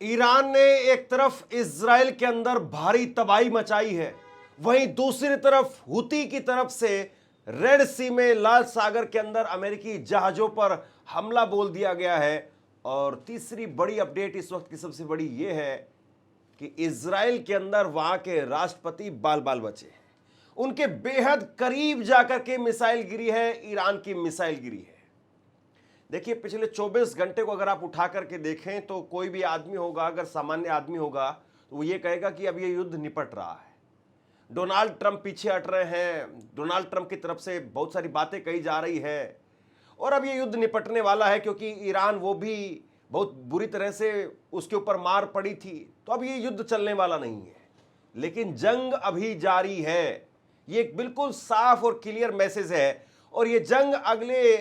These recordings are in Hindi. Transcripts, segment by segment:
ईरान ने एक तरफ इजराइल के अंदर भारी तबाही मचाई है, वहीं दूसरी तरफ हुती की तरफ से रेड सी में लाल सागर के अंदर अमेरिकी जहाजों पर हमला बोल दिया गया है। और तीसरी बड़ी अपडेट इस वक्त की सबसे बड़ी यह है कि इजराइल के अंदर वहां के राष्ट्रपति बाल बाल बचे हैं, उनके बेहद करीब जाकर के मिसाइल गिरी है, ईरान की मिसाइल गिरी है। देखिए, पिछले 24 घंटे को अगर आप उठा करके देखें तो कोई भी आदमी होगा, अगर सामान्य आदमी होगा तो वो ये कहेगा कि अब ये युद्ध निपट रहा है। डोनाल्ड ट्रंप पीछे हट रहे हैं, डोनाल्ड ट्रंप की तरफ से बहुत सारी बातें कही जा रही है और अब ये युद्ध निपटने वाला है, क्योंकि ईरान वो भी बहुत बुरी तरह से उसके ऊपर मार पड़ी थी, तो अब ये युद्ध चलने वाला नहीं है। लेकिन जंग अभी जारी है, ये एक बिल्कुल साफ और क्लियर मैसेज है। और ये जंग अगले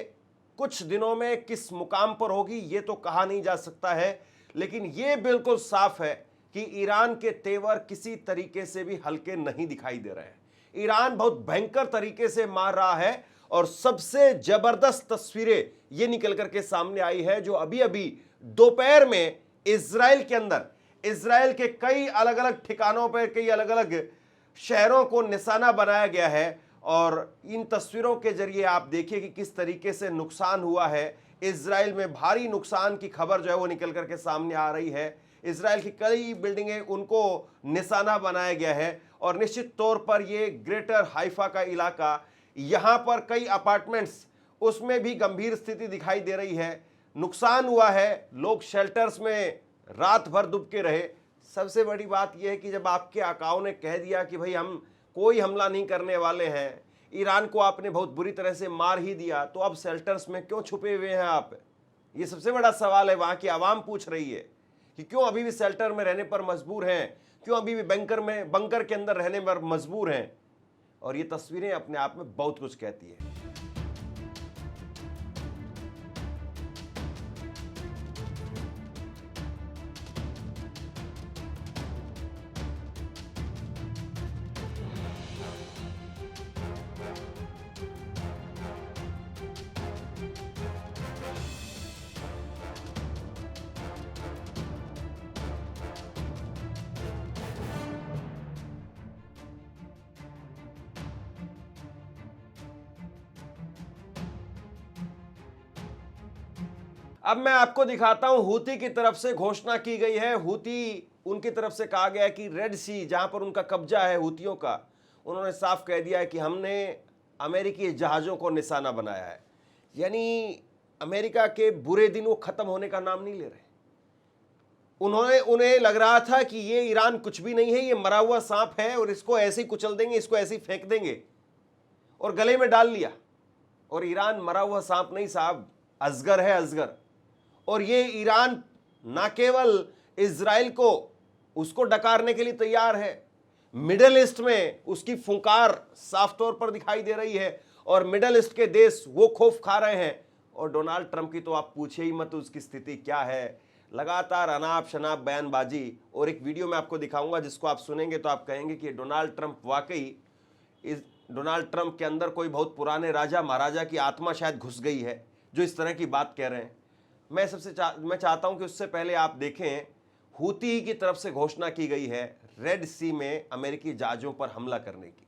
कुछ दिनों में किस मुकाम पर होगी ये तो कहा नहीं जा सकता है, लेकिन ये बिल्कुल साफ है कि ईरान के तेवर किसी तरीके से भी हल्के नहीं दिखाई दे रहे हैं। ईरान बहुत भयंकर तरीके से मार रहा है और सबसे जबरदस्त तस्वीरें ये निकल करके सामने आई है जो अभी अभी दोपहर में इजराइल के अंदर, इजराइल के कई अलग अलग ठिकानों पर कई अलग अलग शहरों को निशाना बनाया गया है। और इन तस्वीरों के जरिए आप देखिए कि किस तरीके से नुकसान हुआ है। इजराइल में भारी नुकसान की खबर जो है वो निकल करके सामने आ रही है। इजराइल की कई बिल्डिंगें उनको निशाना बनाया गया है और निश्चित तौर पर ये ग्रेटर हाइफा का इलाका, यहाँ पर कई अपार्टमेंट्स, उसमें भी गंभीर स्थिति दिखाई दे रही है। नुकसान हुआ है, लोग शेल्टर्स में रात भर दुब के रहे। सबसे बड़ी बात यह है कि जब आपके आकाओं ने कह दिया कि भाई हम कोई हमला नहीं करने वाले हैं, ईरान को आपने बहुत बुरी तरह से मार ही दिया, तो अब शेल्टर्स में क्यों छुपे हुए हैं आप? ये सबसे बड़ा सवाल है, वहां की आवाम पूछ रही है कि क्यों अभी भी शेल्टर में रहने पर मजबूर हैं, क्यों अभी भी बंकर के अंदर रहने पर मजबूर हैं। और ये तस्वीरें अपने आप में बहुत कुछ कहती है। अब मैं आपको दिखाता हूं, हूती की तरफ से घोषणा की गई है। हूती, उनकी तरफ से कहा गया है कि रेड सी जहां पर उनका कब्जा है हूतियों का, उन्होंने साफ कह दिया है कि हमने अमेरिकी जहाज़ों को निशाना बनाया है। यानी अमेरिका के बुरे दिन वो ख़त्म होने का नाम नहीं ले रहे। उन्हें लग रहा था कि ये ईरान कुछ भी नहीं है, ये मरा हुआ सांप है और इसको ऐसे ही कुचल देंगे, इसको ऐसे ही फेंक देंगे, और गले में डाल लिया। और ईरान मरा हुआ सांप नहीं साहब, अजगर है, अजगर। और ये ईरान ना केवल इजराइल को उसको डकारने के लिए तैयार है, मिडिल ईस्ट में उसकी फुंकार साफ तौर पर दिखाई दे रही है और मिडिल ईस्ट के देश वो खौफ खा रहे हैं। और डोनाल्ड ट्रंप की तो आप पूछे ही मत, उसकी स्थिति क्या है। लगातार अनाप शनाप बयानबाजी। और एक वीडियो मैं आपको दिखाऊंगा जिसको आप सुनेंगे तो आप कहेंगे कि डोनाल्ड ट्रंप वाकई, इस डोनाल्ड ट्रंप के अंदर कोई बहुत पुराने राजा महाराजा की आत्मा शायद घुस गई है जो इस तरह की बात कह रहे हैं। मैं चाहता हूं कि उससे पहले आप देखें, हूती की तरफ से घोषणा की गई है रेड सी में अमेरिकी जहाजों पर हमला करने की।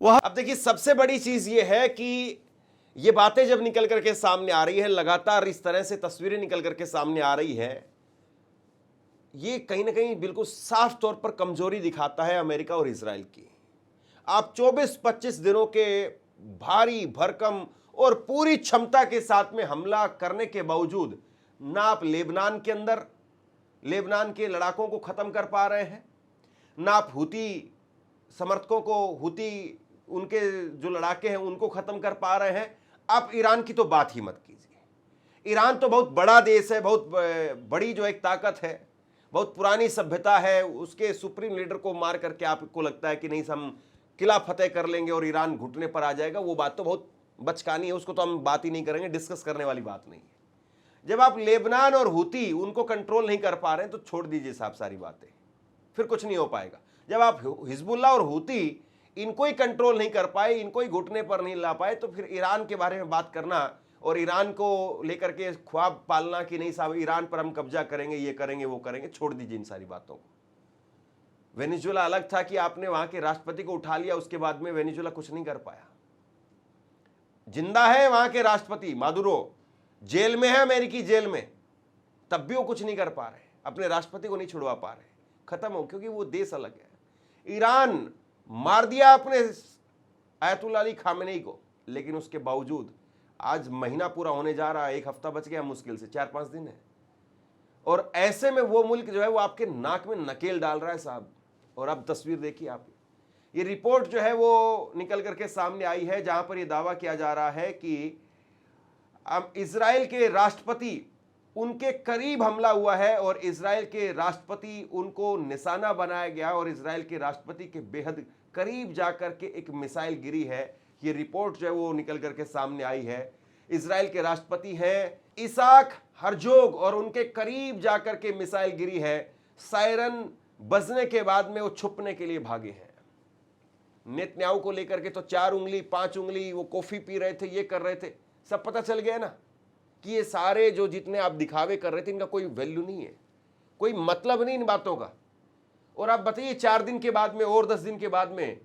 अब देखिए, सबसे बड़ी चीज ये है कि ये बातें जब निकल करके सामने आ रही है, लगातार इस तरह से तस्वीरें निकल करके सामने आ रही है, ये कहीं ना कहीं बिल्कुल साफ तौर पर कमजोरी दिखाता है अमेरिका और इजराइल की। आप 24-25 दिनों के भारी भरकम और पूरी क्षमता के साथ में हमला करने के बावजूद ना आप लेबनान के अंदर लेबनान के लड़ाकों को खत्म कर पा रहे हैं, ना आप हूती समर्थकों को, हूती उनके जो लड़ाके हैं उनको खत्म कर पा रहे हैं। आप ईरान की तो बात ही मत कीजिए। ईरान तो बहुत बड़ा देश है, बहुत बड़ी जो एक ताकत है, बहुत पुरानी सभ्यता है। उसके सुप्रीम लीडर को मार करके आपको लगता है कि नहीं हम किला फतेह कर लेंगे और ईरान घुटने पर आ जाएगा, वो बात तो बहुत बचकानी है, उसको तो हम बात ही नहीं करेंगे, डिस्कस करने वाली बात नहीं है। जब आप लेबनान और हूती उनको कंट्रोल नहीं कर पा रहे हैं तो छोड़ दीजिए साहब सारी बातें, फिर कुछ नहीं हो पाएगा। जब आप हिजबुल्लाह और हूती इनको ही कंट्रोल नहीं कर पाए, इनको ही घुटने पर नहीं ला पाए, तो फिर ईरान के बारे में बात करना और ईरान को लेकर के ख्वाब पालना कि नहीं साहब ईरान पर हम कब्जा करेंगे, ये करेंगे, वो करेंगे, छोड़ दीजिए इन सारी बातों को। वेनेजुएला अलग था कि आपने वहां के राष्ट्रपति को उठा लिया, उसके बाद में वेनेजुएला कुछ नहीं कर पाया। जिंदा है वहां के राष्ट्रपति मादुरो, जेल में है अमेरिकी जेल में, तब भी वो कुछ नहीं कर पा रहे, अपने राष्ट्रपति को नहीं छुड़वा पा रहे, खत्म हो, क्योंकि वो देश अलग है। ईरान मार दिया अपने आयतुल्लाह अली खामेनेई को, लेकिन उसके बावजूद आज महीना पूरा होने जा रहा है, एक हफ्ता बच गया मुश्किल से, 4-5 दिन है, और ऐसे में वो मुल्क जो है वो आपके नाक में नकेल डाल रहा है साहब। और अब तस्वीर देखिए आप, ये रिपोर्ट जो है वो निकल करके सामने आई है, जहां पर ये दावा किया जा रहा है कि इजराइल के राष्ट्रपति उनके करीब हमला हुआ है और इजराइल के राष्ट्रपति उनको निशाना बनाया गया और इजराइल के राष्ट्रपति के बेहद करीब जाकर के एक मिसाइल गिरी है। ये रिपोर्ट जो है वो निकल करके सामने आई है। इजराइल के राष्ट्रपति हैं इसाक हर्जोग और उनके करीब जाकर के मिसाइल गिरी है। सायरन बजने के बाद में वो छुपने के लिए भागे हैं। नेतन्याहू को लेकर के तो 4 उंगली 5 उंगली वो कॉफी पी रहे थे, ये कर रहे थे, सब पता चल गया ना कि ये सारे जो जितने आप दिखावे कर रहे थे इनका कोई वैल्यू नहीं है, कोई मतलब नहीं इन बातों का। और आप बताइए 4 दिन के बाद में और 10 दिन के बाद में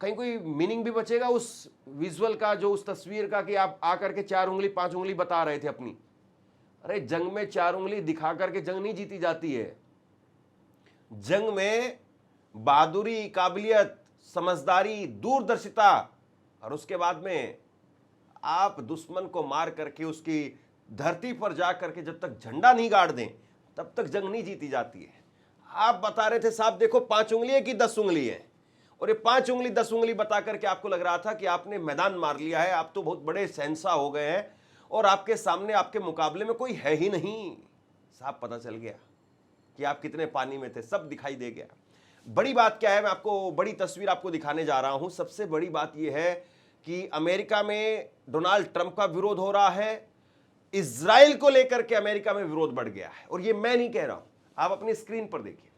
कहीं कोई मीनिंग भी बचेगा उस विजुअल का, जो उस तस्वीर का, कि आप आकर के 4 उंगली 5 उंगली बता रहे थे अपनी। अरे जंग में 4 उंगली दिखा करके जंग नहीं जीती जाती है। जंग में बहादुरी, काबिलियत, समझदारी, दूरदर्शिता, और उसके बाद में आप दुश्मन को मार करके उसकी धरती पर जा करके जब तक झंडा नहीं गाड़ दें तब तक जंग नहीं जीती जाती है। आप बता रहे थे साहब देखो 5 उंगली है कि 10 उंगली है, और ये 5 उंगली 10 उंगली बता करके आपको लग रहा था कि आपने मैदान मार लिया है, आप तो बहुत बड़े शहंशाह हो गए हैं और आपके सामने आपके मुकाबले में कोई है ही नहीं। साहब पता चल गया कि आप कितने पानी में थे, सब दिखाई दे गया। बड़ी बात क्या है, मैं आपको बड़ी तस्वीर आपको दिखाने जा रहा हूं। सबसे बड़ी बात यह है कि अमेरिका में डोनाल्ड ट्रंप का विरोध हो रहा है, इजराइल को लेकर के अमेरिका में विरोध बढ़ गया है। और ये मैं नहीं कह रहा हूं, आप अपनी स्क्रीन पर देखिए,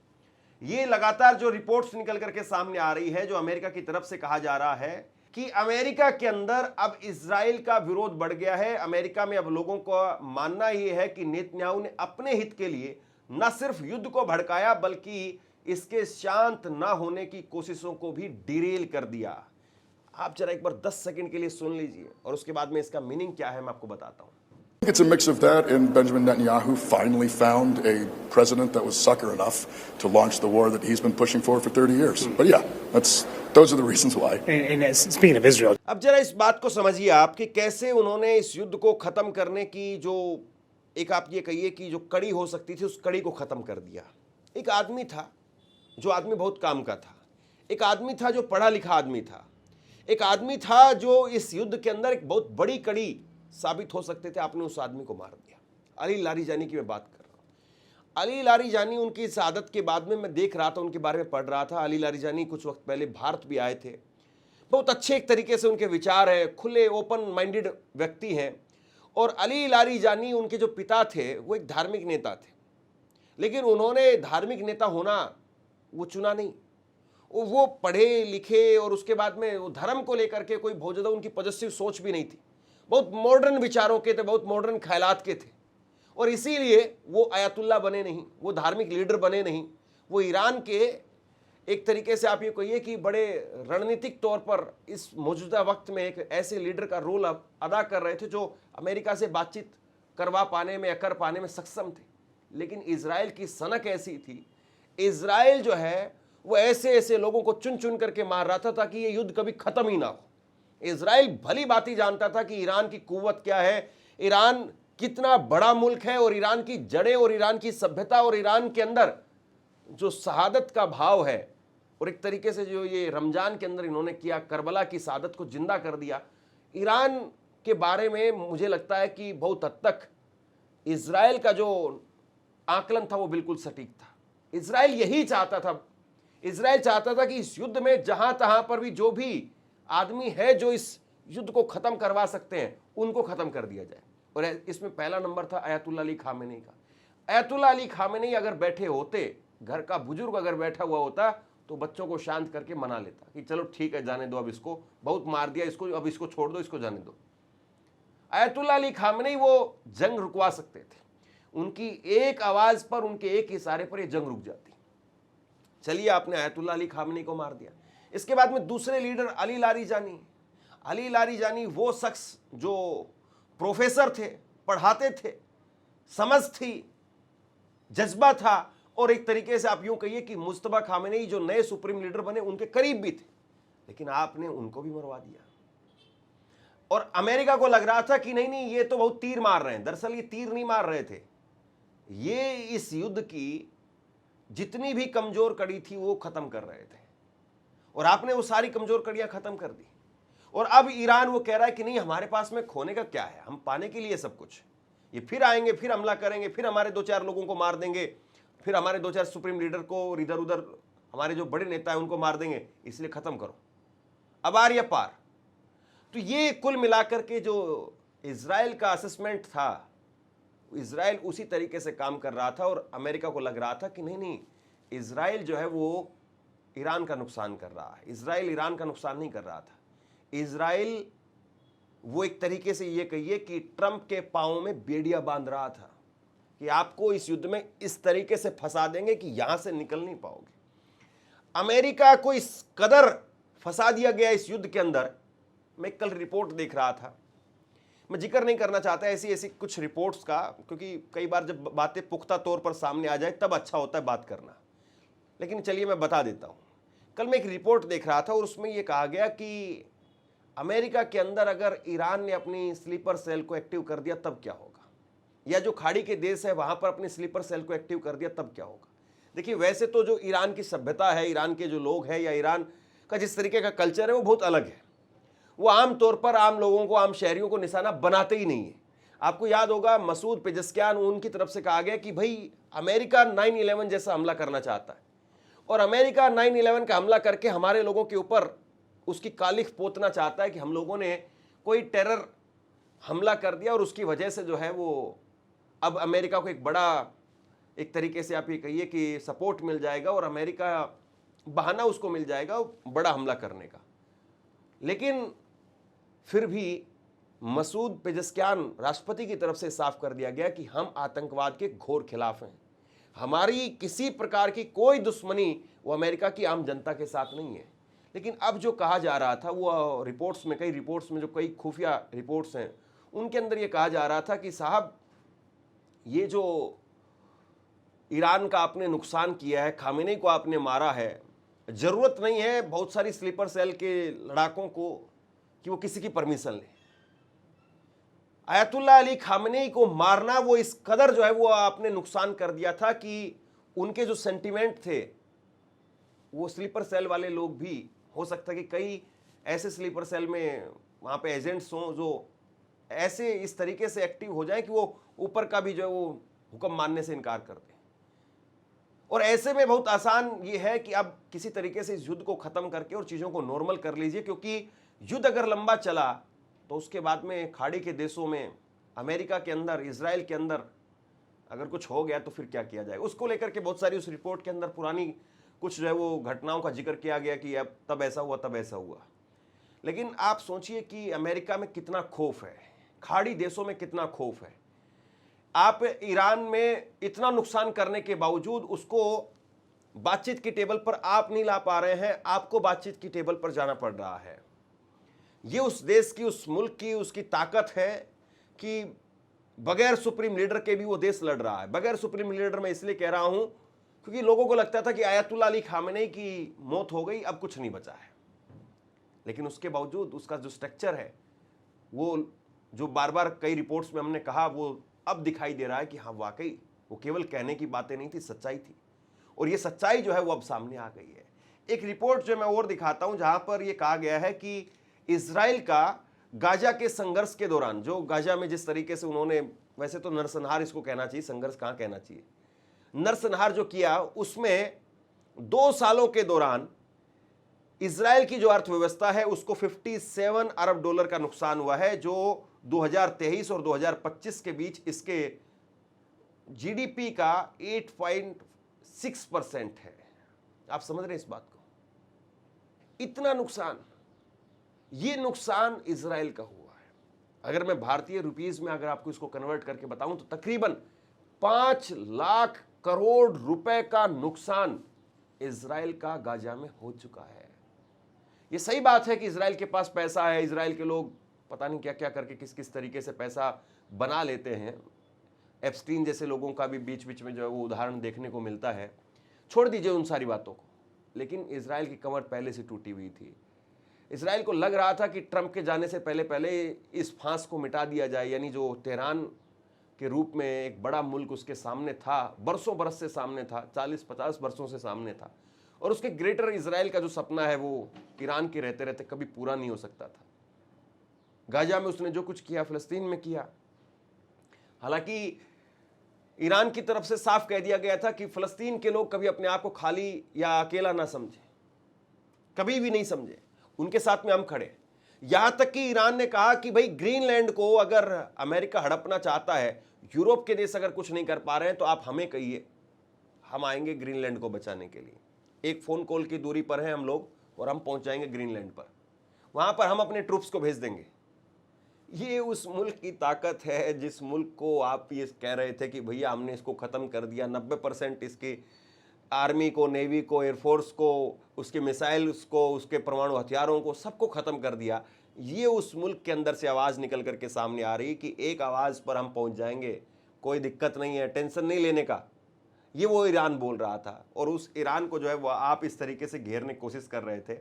ये लगातार जो रिपोर्ट्स निकल करके सामने आ रही है, जो अमेरिका की तरफ से कहा जा रहा है कि अमेरिका के अंदर अब इजराइल का विरोध बढ़ गया है। अमेरिका में अब लोगों का मानना यह है कि नेतन्याहू ने अपने हित के लिए न सिर्फ युद्ध को भड़काया बल्कि इसके शांत ना होने की कोशिशों को भी डिरेल कर दिया। आप जरा एक बार 10 सेकंड के लिए सुन लीजिए और उसके बाद में इसका मीनिंग क्या है मैं आपको बताता हूं। I think it's a mix of that, and Benjamin Netanyahu finally found a president that was sucker enough to launch the war that he's been pushing for 30 years. But yeah, those are the reasons why. And speaking of Israel, अब जरा इस बात को समझिए आप कि कैसे उन्होंने इस युद्ध को खत्म करने की जो एक आप ये कहिए कि जो कड़ी हो सकती थी उस कड़ी को खत्म कर दिया। एक आदमी था जो आदमी बहुत काम का था, एक आदमी था जो पढ़ा लिखा आदमी था, एक आदमी था जो इस युद्ध के अंदर एक बहुत बड़ी कड़ी साबित हो सकते थे, आपने उस आदमी को मार दिया। अली लारीजानी की मैं बात कर रहा हूँ। अली लारीजानी उनकी इस आदत के बाद में मैं देख रहा था, उनके बारे में पढ़ रहा था। अली लारीजानी कुछ वक्त पहले भारत भी आए थे, बहुत अच्छे एक तरीके से उनके विचार है, खुले ओपन माइंडेड व्यक्ति हैं। और अली लारीजानी उनके जो पिता थे वो एक धार्मिक नेता थे, लेकिन उन्होंने धार्मिक नेता होना वो चुना नहीं। वो पढ़े लिखे और उसके बाद में वो धर्म को लेकर के कोई बहुत ज़्यादा उनकी पॉजिटिव सोच भी नहीं थी, बहुत मॉडर्न विचारों के थे, बहुत मॉडर्न ख्यालात के थे। और इसीलिए वो आयतुल्ला बने नहीं, वो धार्मिक लीडर बने नहीं। वो ईरान के एक तरीके से आप ये कहिए कि बड़े रणनीतिक तौर पर इस मौजूदा वक्त में एक ऐसे लीडर का रोल अदा कर रहे थे जो अमेरिका से बातचीत करवा पाने में या कर पाने में सक्षम थे। लेकिन इजराइल की सनक ऐसी थी, इजराइल जो है वो ऐसे ऐसे लोगों को चुन चुन करके मार रहा था ताकि ये युद्ध कभी खत्म ही ना हो। इजराइल भली बात ही जानता था कि ईरान की कुव्वत क्या है, ईरान कितना बड़ा मुल्क है, और ईरान की जड़ें और ईरान की सभ्यता और ईरान के अंदर जो शहादत का भाव है, और एक तरीके से जो ये रमजान के अंदर इन्होंने किया, करबला की शहादत को जिंदा कर दिया। ईरान के बारे में मुझे लगता है कि बहुत हद तक इजराइल का जो आकलन था वो बिल्कुल सटीक था। इजराइल यही चाहता था, इजराइल चाहता था कि इस युद्ध में जहां तहां पर भी जो भी आदमी है जो इस युद्ध को खत्म करवा सकते हैं उनको खत्म कर दिया जाए। और इसमें पहला नंबर था अयतुल्ला अली खामेनी का। अयतुल्ला अली खामेनी अगर बैठे होते, घर का बुजुर्ग अगर बैठा हुआ होता, तो बच्चों को शांत करके मना लेता कि चलो ठीक है, जाने दो, अब इसको बहुत मार दिया, इसको अब इसको छोड़ दो, इसको जाने दो। अयतुल्ला अली खामेनी वो जंग रुकवा सकते थे। उनकी एक आवाज पर, उनके एक इशारे पर ये जंग रुक जाती। चलिए, आपने अयतुल्ला अली खामेनी को मार दिया। इसके बाद में दूसरे leader Ali Larijani. Ali Larijani वो शख्स जो प्रोफेसर थे, पढ़ाते थे, समझ थी, जज्बा था, और एक तरीके से आप यूं कहिए कि मुस्तफा खामेनी जो नए सुप्रीम लीडर बने उनके करीब भी थे। लेकिन आपने उनको भी मरवा दिया। और अमेरिका को लग रहा था कि नहीं नहीं, ये तो बहुत तीर मार रहे हैं। दरअसल ये तीर नहीं मार रहे थे, ये इस युद्ध की जितनी भी कमजोर कड़ी थी वो खत्म कर रहे थे। और आपने वो सारी कमजोर कड़ियां खत्म कर दी। और अब ईरान वो कह रहा है कि नहीं, हमारे पास में खोने का क्या है, हम पाने के लिए सब कुछ। ये फिर आएंगे, फिर हमला करेंगे, फिर हमारे 2-4 लोगों को मार देंगे, फिर हमारे 2-4 सुप्रीम लीडर को इधर उधर, हमारे जो बड़े नेता हैं उनको मार देंगे, इसलिए खत्म करो, अब आ रही है पार। तो ये कुल मिलाकर के जो इजराइल का असेसमेंट था, इजराइल उसी तरीके से काम कर रहा था। और अमेरिका को लग रहा था कि नहीं नहीं, इजराइल जो है वो ईरान का नुकसान कर रहा है। इजराइल ईरान का नुकसान नहीं कर रहा था। इजराइल वो एक तरीके से ये कहिए कि ट्रंप के पांवों में बेड़िया बांध रहा था कि आपको इस युद्ध में इस तरीके से फंसा देंगे कि यहां से निकल नहीं पाओगे। अमेरिका को इस कदर फंसा दिया गया इस युद्ध के अंदर। मैं कल रिपोर्ट देख रहा था, मैं जिक्र नहीं करना चाहता ऐसी ऐसी कुछ रिपोर्ट्स का, क्योंकि कई बार जब बातें पुख्ता तौर पर सामने आ जाए तब अच्छा होता है बात करना, लेकिन चलिए मैं बता देता हूं। कल मैं एक रिपोर्ट देख रहा था और उसमें यह कहा गया कि अमेरिका के अंदर अगर ईरान ने अपनी स्लीपर सेल को एक्टिव कर दिया तब क्या होगा, या जो खाड़ी के देश है वहां पर अपनी स्लीपर सेल को एक्टिव कर दिया तब क्या होगा। देखिए, वैसे तो जो ईरान की सभ्यता है, ईरान के जो लोग हैं, या ईरान का जिस तरीके का कल्चर है वो बहुत अलग है। वो आम तौर पर आम लोगों को, आम शहरियों को निशाना बनाते ही नहीं है। आपको याद होगा मसूद पेजेस्कियान, उनकी तरफ से कहा गया कि भाई अमेरिका 9/11 जैसा हमला करना चाहता है, और अमेरिका 9/11 का हमला करके हमारे लोगों के ऊपर उसकी कालिख पोतना चाहता है कि हम लोगों ने कोई टेरर हमला कर दिया और उसकी वजह से जो है वो अब अमेरिका को एक बड़ा, एक तरीके से आप ये कहिए कि सपोर्ट मिल जाएगा और अमेरिका बहाना उसको मिल जाएगा बड़ा हमला करने का। लेकिन फिर भी मसूद पेजेस्कियान राष्ट्रपति की तरफ से साफ कर दिया गया कि हम आतंकवाद के घोर खिलाफ हैं, हमारी किसी प्रकार की कोई दुश्मनी वो अमेरिका की आम जनता के साथ नहीं है। लेकिन अब जो कहा जा रहा था वो रिपोर्ट्स में, कई रिपोर्ट्स में, जो कई खुफिया रिपोर्ट्स हैं उनके अंदर ये कहा जा रहा था कि साहब ये जो ईरान का आपने नुकसान किया है, खामेनी को आपने मारा है, जरूरत नहीं है बहुत सारी स्लीपर सेल के लड़ाकों को कि वो किसी की परमिशन ले। अयतुल्ला अली खामेनी को मारना वो इस कदर जो है वो आपने नुकसान कर दिया था कि उनके जो सेंटिमेंट थे, वो स्लीपर सेल वाले लोग भी, हो सकता है कि कई ऐसे स्लीपर सेल में वहां पे एजेंट्स हों जो ऐसे इस तरीके से एक्टिव हो जाए कि वो ऊपर का भी जो है वो हुक्म मानने से इनकार कर दे। और ऐसे में बहुत आसान ये है कि अब किसी तरीके से इस युद्ध को खत्म करके और चीजों को नॉर्मल कर लीजिए, क्योंकि युद्ध अगर लंबा चला तो उसके बाद में खाड़ी के देशों में, अमेरिका के अंदर, इजराइल के अंदर अगर कुछ हो गया तो फिर क्या किया जाएगा, उसको लेकर के बहुत सारी उस रिपोर्ट के अंदर पुरानी कुछ जो है वो घटनाओं का जिक्र किया गया कि अब तब ऐसा हुआ, तब ऐसा हुआ। लेकिन आप सोचिए कि अमेरिका में कितना खौफ है, खाड़ी देशों में कितना खौफ है। आप ईरान में इतना नुकसान करने के बावजूद उसको बातचीत की टेबल पर आप नहीं ला पा रहे हैं, आपको बातचीत की टेबल पर जाना पड़ रहा है। ये उस देश की, उस मुल्क की उसकी ताकत है कि बगैर सुप्रीम लीडर के भी वो देश लड़ रहा है। बगैर सुप्रीम लीडर मैं इसलिए कह रहा हूं क्योंकि लोगों को लगता था कि अयतुल्ला अली खामेनी की मौत हो गई, अब कुछ नहीं बचा है। लेकिन उसके बावजूद उसका जो स्ट्रक्चर है, वो जो बार बार कई रिपोर्ट्स में हमने कहा, वो अब दिखाई दे रहा है कि हाँ वाकई वो केवल कहने की बातें नहीं थी, सच्चाई थी। और ये सच्चाई जो है वो अब सामने आ गई है। एक रिपोर्ट जो मैं और दिखाता हूं जहां पर यह कहा गया है कि इजराइल का गाजा के संघर्ष के दौरान, जो गाजा में जिस तरीके से उन्होंने, वैसे तो नरसंहार इसको कहना चाहिए, संघर्ष कहां कहना चाहिए, नरसंहार जो किया, उसमें 2 सालों के दौरान इजराइल की जो अर्थव्यवस्था है उसको 57 अरब डॉलर का नुकसान हुआ है, जो 2023 और 2025 के बीच इसके जीडीपी का 8.6% है। आप समझ रहे हैं इस बात को? इतना नुकसान, ये नुकसान इजराइल का हुआ है। अगर मैं भारतीय रुपीस में अगर आपको इसको कन्वर्ट करके बताऊं तो तकरीबन 5 लाख करोड़ रुपए का नुकसान इजराइल का गाजा में हो चुका है। ये सही बात है कि इजराइल के पास पैसा है, इजराइल के लोग पता नहीं क्या क्या करके किस किस तरीके से पैसा बना लेते हैं। एप्स्टीन जैसे लोगों का भी बीच बीच में जो है वो उदाहरण देखने को मिलता है। छोड़ दीजिए उन सारी बातों को, लेकिन इजराइल की कमर पहले से टूटी हुई थी। इजराइल को लग रहा था कि ट्रंप के जाने से पहले पहले इस फांस को मिटा दिया जाए, यानी जो तेहरान के रूप में एक बड़ा मुल्क उसके सामने था, बरसों बरस से सामने था, 40-50 वर्षों से सामने था, और उसके ग्रेटर इजराइल का जो सपना है वो ईरान के रहते रहते कभी पूरा नहीं हो सकता था। गाजा में उसने जो कुछ किया फिलिस्तीन में किया। हालांकि ईरान की तरफ से साफ कह दिया गया था कि फिलिस्तीन के लोग कभी अपने आप को खाली या अकेला ना समझे, कभी भी नहीं समझे, उनके साथ में हम खड़े। यहां तक कि ईरान ने कहा कि भाई ग्रीनलैंड को अगर अमेरिका हड़पना चाहता है, यूरोप के देश अगर कुछ नहीं कर पा रहे हैं तो आप हमें कहिए, हम आएंगे ग्रीनलैंड को बचाने के लिए। एक फोन कॉल की दूरी पर हैं हम लोग और हम पहुंच जाएंगे ग्रीनलैंड पर, वहां पर हम अपने ट्रूप्स को भेज देंगे। ये उस मुल्क की ताकत है जिस मुल्क को आप ये कह रहे थे कि भैया हमने इसको ख़त्म कर दिया, 90% इसकी आर्मी को, नेवी को, एयरफोर्स को, उसके मिसाइल्स को, उसके परमाणु हथियारों को, सबको ख़त्म कर दिया। ये उस मुल्क के अंदर से आवाज़ निकल करके सामने आ रही कि एक आवाज़ पर हम पहुंच जाएंगे, कोई दिक्कत नहीं है, टेंशन नहीं लेने का। ये वो ईरान बोल रहा था, और उस ईरान को जो है वो आप इस तरीके से घेरने की कोशिश कर रहे थे।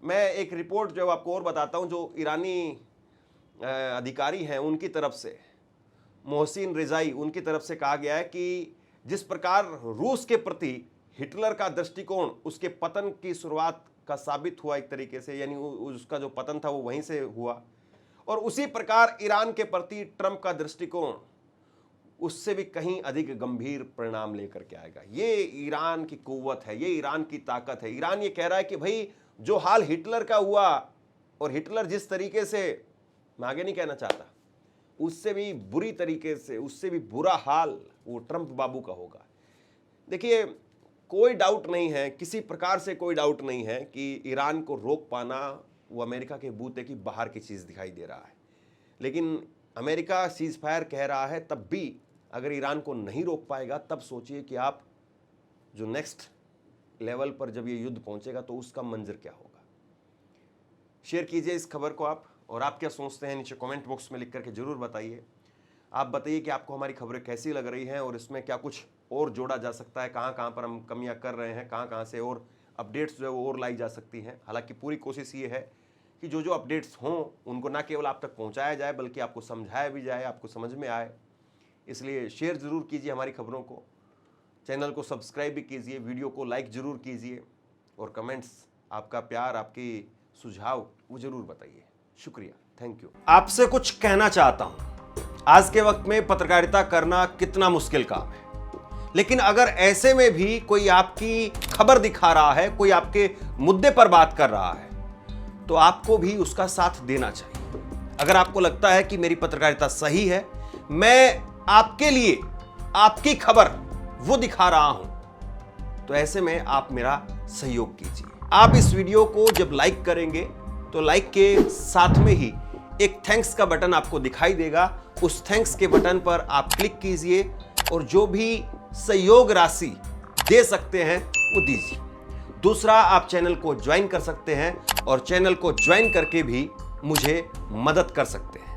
मैं एक रिपोर्ट जो है आपको और बताता हूँ, जो ईरानी अधिकारी हैं उनकी तरफ से, मोहसिन रिजाई, उनकी तरफ से कहा गया है कि जिस प्रकार रूस के प्रति हिटलर का दृष्टिकोण उसके पतन की शुरुआत का साबित हुआ एक तरीके से, यानी उसका जो पतन था वो वहीं से हुआ, और उसी प्रकार ईरान के प्रति ट्रंप का दृष्टिकोण उससे भी कहीं अधिक गंभीर परिणाम लेकर के आएगा। ये ईरान की कुव्वत है, ये ईरान की ताकत है। ईरान ये कह रहा है कि भाई जो हाल हिटलर का हुआ, और हिटलर जिस तरीके से, मैं आगे नहीं कहना चाहता, उससे भी बुरी तरीके से, उससे भी बुरा हाल वो ट्रंप बाबू का होगा। देखिए, कोई डाउट नहीं है, किसी प्रकार से कोई डाउट नहीं है कि ईरान को रोक पाना वो अमेरिका के बूते की बाहर की चीज़ दिखाई दे रहा है। लेकिन अमेरिका सीज फायर कह रहा है, तब भी अगर ईरान को नहीं रोक पाएगा, तब सोचिए कि आप जो नेक्स्ट लेवल पर जब ये युद्ध पहुंचेगा तो उसका मंजर क्या होगा। शेयर कीजिए इस खबर को आप, और आप क्या सोचते हैं नीचे कमेंट बॉक्स में लिख करके जरूर बताइए। आप बताइए कि आपको हमारी खबरें कैसी लग रही हैं, और इसमें क्या कुछ और जोड़ा जा सकता है, कहाँ कहाँ पर हम कमियां कर रहे हैं, कहाँ कहाँ से और अपडेट्स जो है वो और लाई जा सकती हैं। हालांकि पूरी कोशिश ये है कि जो जो अपडेट्स हों उनको ना केवल आप तक पहुँचाया जाए, बल्कि आपको समझाया भी जाए, आपको समझ में आए। इसलिए शेयर ज़रूर कीजिए हमारी खबरों को, चैनल को सब्सक्राइब भी कीजिए, वीडियो को लाइक ज़रूर कीजिए, और कमेंट्स, आपका प्यार, आपकी सुझाव वो ज़रूर बताइए। शुक्रिया, थैंक यू। आपसे कुछ कहना चाहता हूं। आज के वक्त में पत्रकारिता करना कितना मुश्किल काम है, लेकिन अगर ऐसे में भी कोई आपकी खबर दिखा रहा है, कोई आपके मुद्दे पर बात कर रहा है, तो आपको भी उसका साथ देना चाहिए। अगर आपको लगता है कि मेरी पत्रकारिता सही है, मैं आपके लिए आपकी खबर वो दिखा रहा हूं, तो ऐसे में आप मेरा सहयोग कीजिए। आप इस वीडियो को जब लाइक करेंगे तो लाइक के साथ में ही एक थैंक्स का बटन आपको दिखाई देगा। उस थैंक्स के बटन पर आप क्लिक कीजिए, और जो भी सहयोग राशि दे सकते हैं वो दीजिए। दूसरा, आप चैनल को ज्वाइन कर सकते हैं, और चैनल को ज्वाइन करके भी मुझे मदद कर सकते हैं।